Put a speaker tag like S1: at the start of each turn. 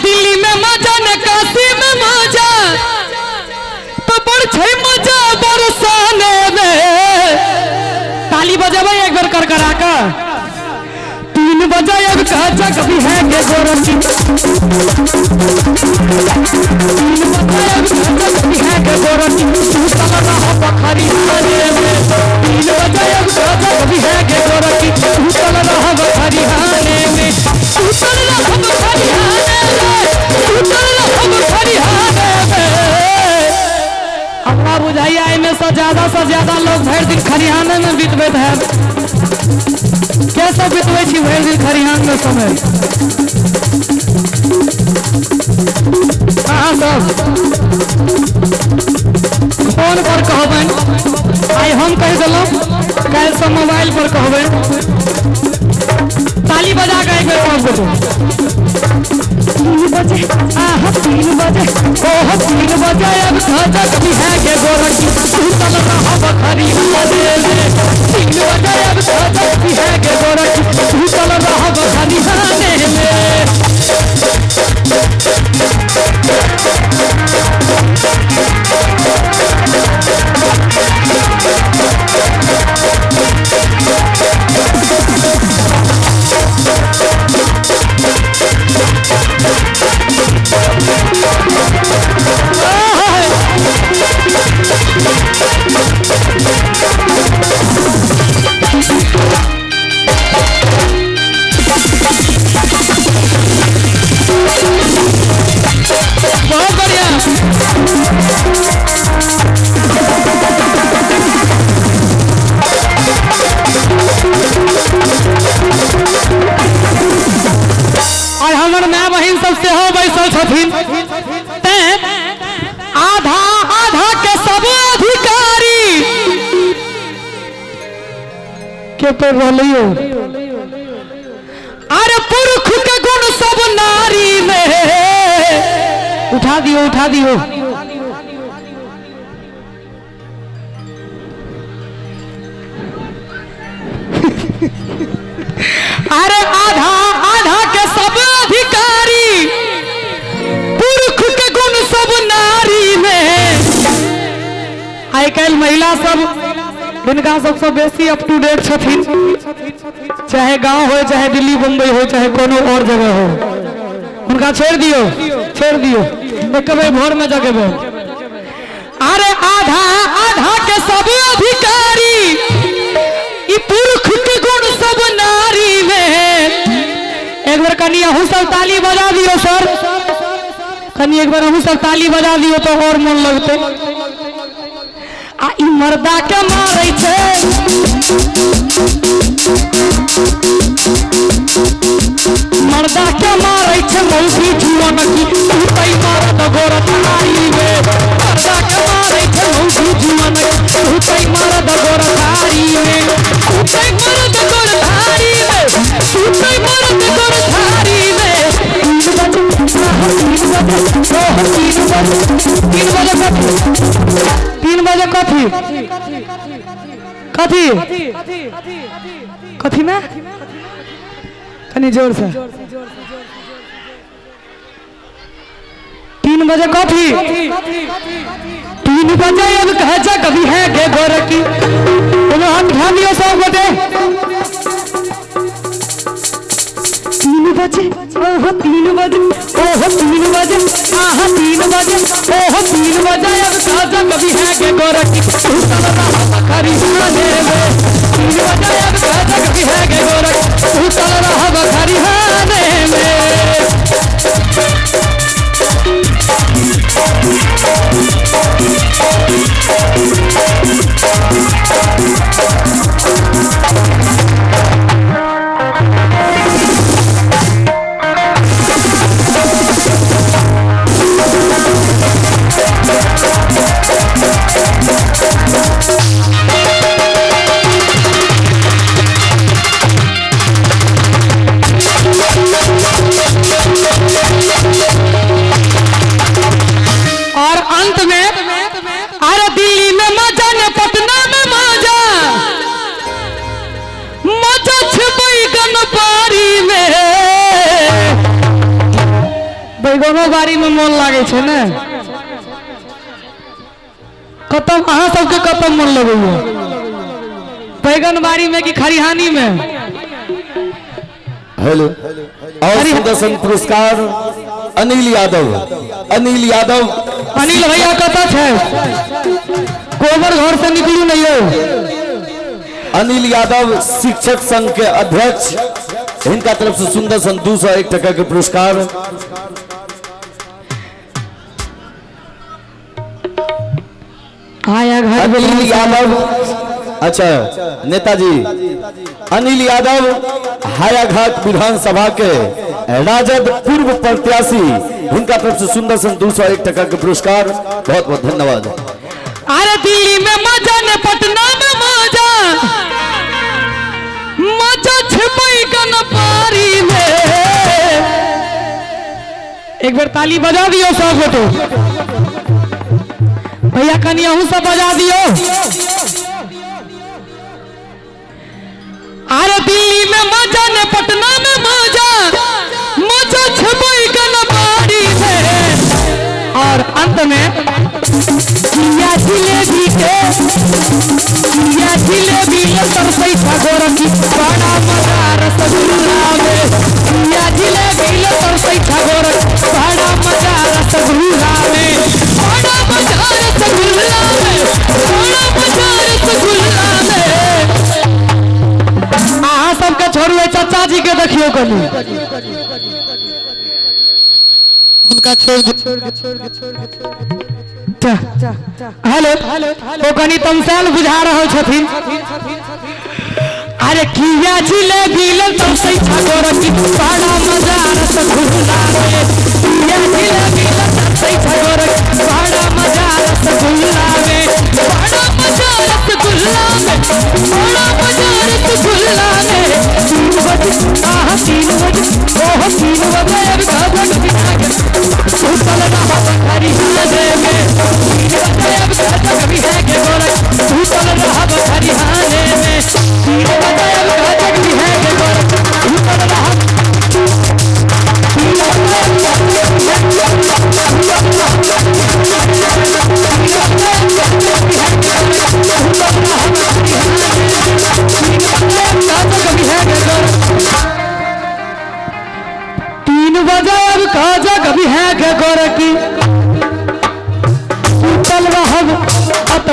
S1: दिल्ली में मजा न काशी में मजा तो बड़ छै मजा बरसाने में। ताली बजाबे एक बार कर करा का 3 बजे अब कहचा कभी है के गोरखी 3 बजे अब कहचा कभी है के गोरखी तू चल रहा बखरी हाने में। 3 बजे अब कहचा कभी है के गोरखी तू चल रहा बखरी हाने में। तू चल रहा बखरी हाने में। तू चल रहा बखरी हाने में। अपना बुझाइया में से ज्यादा लोग भर दिन खरिहाने में बितबैत है। कैसे बितबै छी भर दिन खरिहान में समय। कहाँ सब फोन पर कहबन आई हम कह दिलों कल सब मोबाइल पर कहबन। ताली बजा के एक बार कह दो 3 बजे 3 बजे 3 बजे अब कहचा कभी है के गोरखी तू चल रहा बखरी हाने में। 3 बजे अब कहचा कभी है के गोरखी तू चल रहा बखरी हाने में। बहुत बढ़िया और हमर माय बहिन सब से हो बैसल छथिन ते आधा के सब अधिकारी के तो रहलियो अरे पुरुष के गुण सब नारी में। उठा दियो अरे आधा के सब अधिकारी पुरुष के गुण सब नारी में। आई कल महिला सब इनका सबसे बेसी अप टू डेट छथिन चाहे गांव हो चाहे दिल्ली बम्बई हो चाहे कोनो और जगह हो। उनका छोड़ दियो कभी भोर में जगह। अरे आधा के सब अधिकारी पुरुष के गुण सब नारी में। एक बार कनी अहू सब ताली बजा दियो सर कनी एक बार अहू सब ताली बजा दियो तो और मन लगते। आ ई मर्दा के मारै छै मर्दा के मारै छै मौसी जुआन की तई मारत गोरत नारी में। मर्दा के मारै छै मौसी जुआन की तई मारत गोरत नारी में। तई मारत गोरत नारी में। तई मारत गोरत नारी में। 3 बजे कथी में कनी जोर से 3 बजे कॉफी 3 बजे अब कहचा कभी है के गोरखी हम ध्यान दियो सब बटे 3 बजे 3 बजे 3 बजे 3 बजे 3 बजे अब कहचा कभी है के गोरखी बखरी हाने में। 3 बजे अब कहचा कभी है के गोरखी तू चल रहा बखरी हाने में। बैगनो बाड़ी में मन लागे छे ने खत्म अहाँ सबके खत्म मन लगे बैगन बाड़ी में कि खरिहानी में।
S2: हेलो और सुदर्शन पुरस्कार अनिल यादव। अनिल यादव
S1: अनिल भैया कता है गोबर घर से निकलू नहीं हो।
S2: अनिल यादव शिक्षक संघ के अध्यक्ष इनका तरफ से सुदर्शन 201 टका के पुरस्कार। अनिल यादव अच्छा नेताजी अनिल यादव हायाघाट विधानसभा के राजद पूर्व प्रत्याशी इनका तरफ से सुदर्शन 201 टका के पुरस्कार। बहुत बहुत धन्यवाद।
S1: अरे दिल्ली में मजा ने पटना में मजा मजा छिपाई कन पारी में। एक बार ताली बजा दियो सब फोटो भैया कनी अहू सब बजा दियो। अरे दिल्ली में मजा ने पटना में मजा मजा छिपाई कन पारी में। और अंत में जिलेबी के जिलेबी तरसई ठाकुर की बड़ा मजा रसगुल्ला में। जिलेबी तरसई ठाकुर बड़ा मजा रसगुल्ला में। बड़ा मजा रसगुल्ला में। बड़ा मजा रसगुल्ला में। अहाँ सबके छोड़ू चाचा जी के देखियो कनी उनका छोड़ हेलो तो कनी तमसाल बुझा रहो छथिन। अरे किया जिलेबी तरसई ठाकुर की बड़ा मजा रसगुल्ला में। किया जिलेबी तरसई ठाकुर बड़ा मजा रसगुल्ला में। बड़ा मजा रसगुल्ला में। बड़ा मजा रसगुल्ला में। 3 बजे 3 बजे ओह 3 बजे अब घाघट बिना के उतल रहा हरियाणे में। 3 बजे अब घाघट भी है के गोरख उतल रहा हरियाणे में। 3 बजे अब घाघट भी है के गोरख उतल रहा। 3 बजे अब खाजा कभी है के गोरखी उतल रहा अत